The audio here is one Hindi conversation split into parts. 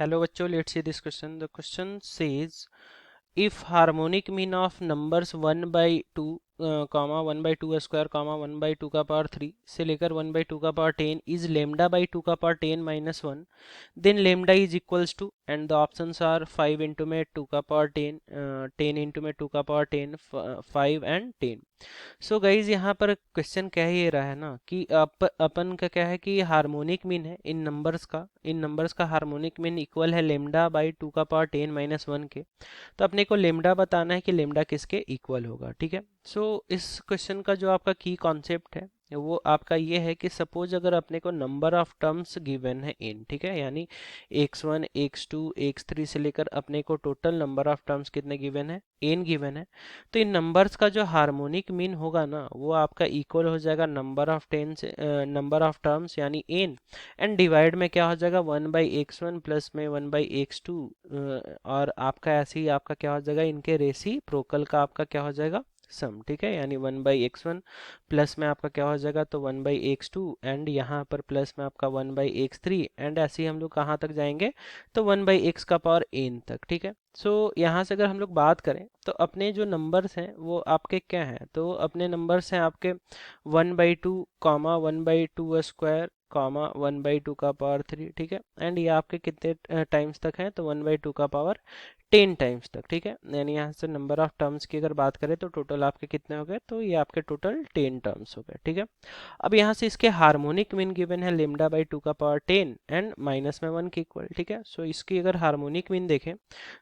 Hello बच्चों, let's see this question. The question says if harmonic mean of numbers 1 by 2 comma 1 by 2 square comma 1 by 2 का पावर 3 से लेकर 1 by 2 का पावर 10 is lambda by 2 का power 10 minus 1, then lambda is equals to, and the options are 5 into में 2 का पावर 10, 10 into में 2 का पावर 10, 5 and 10. सो गाइज यहाँ पर क्वेश्चन कह ही रहा है ना कि अपन का क्या है कि हार्मोनिक मीन है इन नंबर्स का हार्मोनिक मीन इक्वल है लेमडा बाई 2 का पावर 10 माइनस 1 के. तो अपने को लेमडा बताना है कि लेमडा किसके इक्वल होगा. ठीक है. सो इस क्वेश्चन का जो आपका की कॉन्सेप्ट है वो आपका ये है कि सपोज अगर अपने को नंबर ऑफ टर्म्स गिवन है n, ठीक है, यानी x1 x2 x3 से लेकर अपने को टोटल नंबर ऑफ टर्म्स कितने गिवन है, n गिवन है. तो इन नंबर्स का जो हार्मोनिक मीन होगा ना वो आपका इक्वल हो जाएगा नंबर ऑफ टर्म्स यानी n, एंड डिवाइड में क्या हो जाएगा 1 बाई x1 प्लस में 1 बाई x2, और आपका ऐसे ही आपका क्या हो जाएगा इनके रेसिप्रोकल का आपका क्या हो जाएगा सम. ठीक है, यानी 1 बाई x1 प्लस में आपका क्या हो जाएगा तो 1 बाई x2, एंड यहाँ पर प्लस में आपका 1 बाई x3, एंड ऐसे ही हम लोग कहाँ तक जाएंगे तो 1 बाई x का पावर n तक. ठीक है. सो यहाँ से अगर हम लोग बात करें तो अपने जो नंबर्स हैं वो आपके क्या हैं, तो अपने नंबर्स हैं आपके 1 by 2 comma 1 by 2 square comma 1 by 2 का पावर 3. ठीक है, एंड ये आपके कितने टाइम्स तक हैं तो 1 बाई 2 का पावर 10 टाइम्स तक. ठीक है, यानी यहाँ से नंबर ऑफ टर्म्स की अगर बात करें तो टोटल आपके कितने हो गए, तो ये आपके टोटल 10 टर्म्स हो गए. ठीक है. अब यहाँ से इसके हार्मोनिक मीन गिवन है लेमडा बाई 2 का पावर 10 एंड माइनस में 1 के इक्वल. ठीक है. सो इसकी अगर हार्मोनिक मीन देखें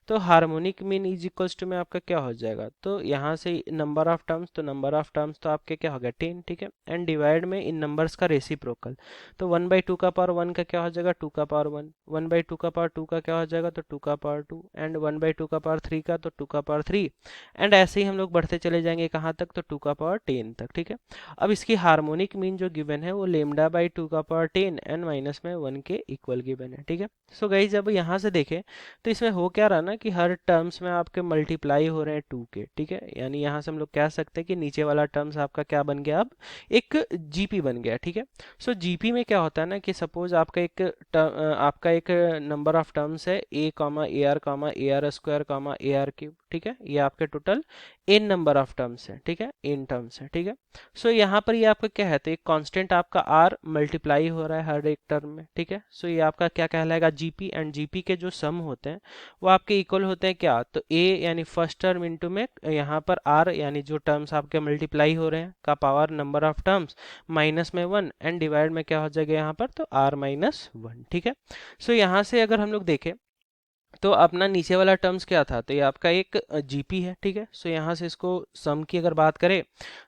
तो harmonic mean is equals to में आपका क्या हो जाएगा, तो यहाँ से नंबर ऑफ टर्म्स, तो नंबर ऑफ टर्म्स तो आपके क्या हो गया 10. ठीक है, एंड डिवाइड में इन नंबर्स का रेसिप्रोकल, तो 1 बाई 2 का पावर 1 का क्या हो जाएगा 2 का पावर 1, 1 बाई 2 का पावर 2 का क्या हो जाएगा तो 2 का पावर 2, एंड 1 बाई 2 का पावर 3 का तो 2 का पावर 3, एंड ऐसे ही हम लोग बढ़ते चले जाएंगे कहाँ तक तो 2 का पावर 10 तक. ठीक है. अब इसकी हार्मोनिक मीन जो गिवन है वो लेमडा बाई 2 का पावर 10 एंड माइनस में 1 के इक्वल गिवन है. ठीक है. सो गाइस जब यहाँ से देखें तो इसमें हो क्या रहा ना कि हर टर्म्स में आपके मल्टीप्लाई हो रहे हैं 2 के. ठीक है, यानी यहाँ से हम लोग कह सकते हैं कि नीचे वाला टर्म्स आपका क्या बन गया, अब एक जीपी बन गया. ठीक है. सो जीपी में क्या होता है ना कि सपोज आपका एक नंबर ऑफ टर्म्स है a comma A R square comma A R cube. ठीक है, ये आपके total n number of terms है. ठीक है, n टर्म्स है. ठीक है. सो यहाँ पर ये आपका क्या है, तो एक कांस्टेंट आपका r मल्टीप्लाई हो रहा है हर एक टर्म में. ठीक है. सो ये आपका क्या कहलाएगा जीपी, एंड जीपी के जो सम होते हैं वो आपके इक्वल होते हैं क्या, तो a यानी फर्स्ट टर्म इंटू में यहाँ पर r यानी जो टर्म्स आपके मल्टीप्लाई हो रहे हैं का power number of terms minus में 1, एंड डिवाइड में क्या हो जाएगा यहाँ पर तो r माइनस 1. ठीक है. सो यहाँ से अगर हम लोग देखें तो अपना नीचे वाला टर्म्स क्या था, तो ये आपका एक जीपी है. ठीक है. सो यहाँ से इसको सम की अगर बात करें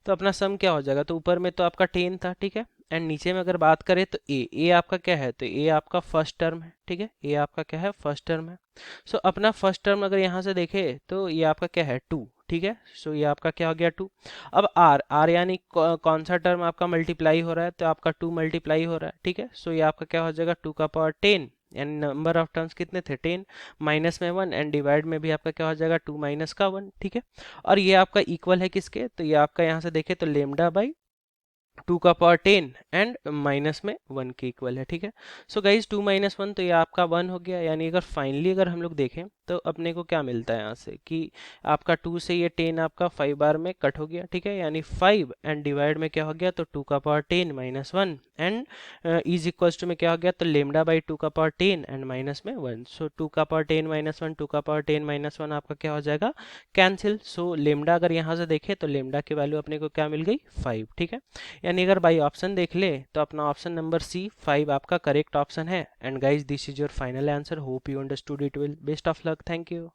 तो अपना सम क्या हो जाएगा, तो ऊपर में तो आपका 10 था. ठीक है, एंड नीचे में अगर बात करें तो ए आपका क्या है, तो ए आपका फर्स्ट टर्म है. ठीक है, ए आपका क्या है फर्स्ट टर्म है. सो अपना फर्स्ट टर्म अगर यहाँ से देखे तो ये आपका क्या है 2. ठीक है. सो ये आपका क्या हो गया 2. अब आर यानी कौन सा टर्म आपका मल्टीप्लाई हो रहा है, तो आपका 2 मल्टीप्लाई हो रहा है. ठीक है. सो ये आपका क्या हो जाएगा 2 का पावर 10, यानी नंबर ऑफ टर्म्स कितने थे 10 माइनस में 1, एंड डिवाइड में भी आपका क्या हो जाएगा 2 माइनस का 1. ठीक है. और ये आपका इक्वल है किसके, तो ये आपका यहाँ से देखे तो लेमडा बाई 2 का पावर 10 एंड माइनस में 1 के इक्वल है. ठीक है. सो गाइज 2 माइनस 1 तो ये आपका 1 हो गया, यानी अगर फाइनली अगर हम लोग देखें तो अपने को क्या मिलता है यहाँ से कि आपका 2 से ये 10 आपका 5 बार में कट हो गया. ठीक है, यानी 5 एंड डिवाइड में क्या हो गया तो 2 का power 10 minus 1, and is equals to में क्या हो गया तो लेमडा बाई 2 का पावर 10 एंड माइनस में 1. सो 2 का पावर 10 माइनस 1, 2 का पावर 10 माइनस 1 आपका क्या हो जाएगा कैंसिल. सो लेमडा अगर यहाँ से देखें तो लेमडा की वैल्यू अपने को क्या मिल गई 5. ठीक है, यानी अगर बाई ऑप्शन देख ले तो अपना ऑप्शन नंबर सी 5 आपका करेक्ट ऑप्शन है. And guys this is your final answer. Hope you understood it. Will best of luck. Thank you.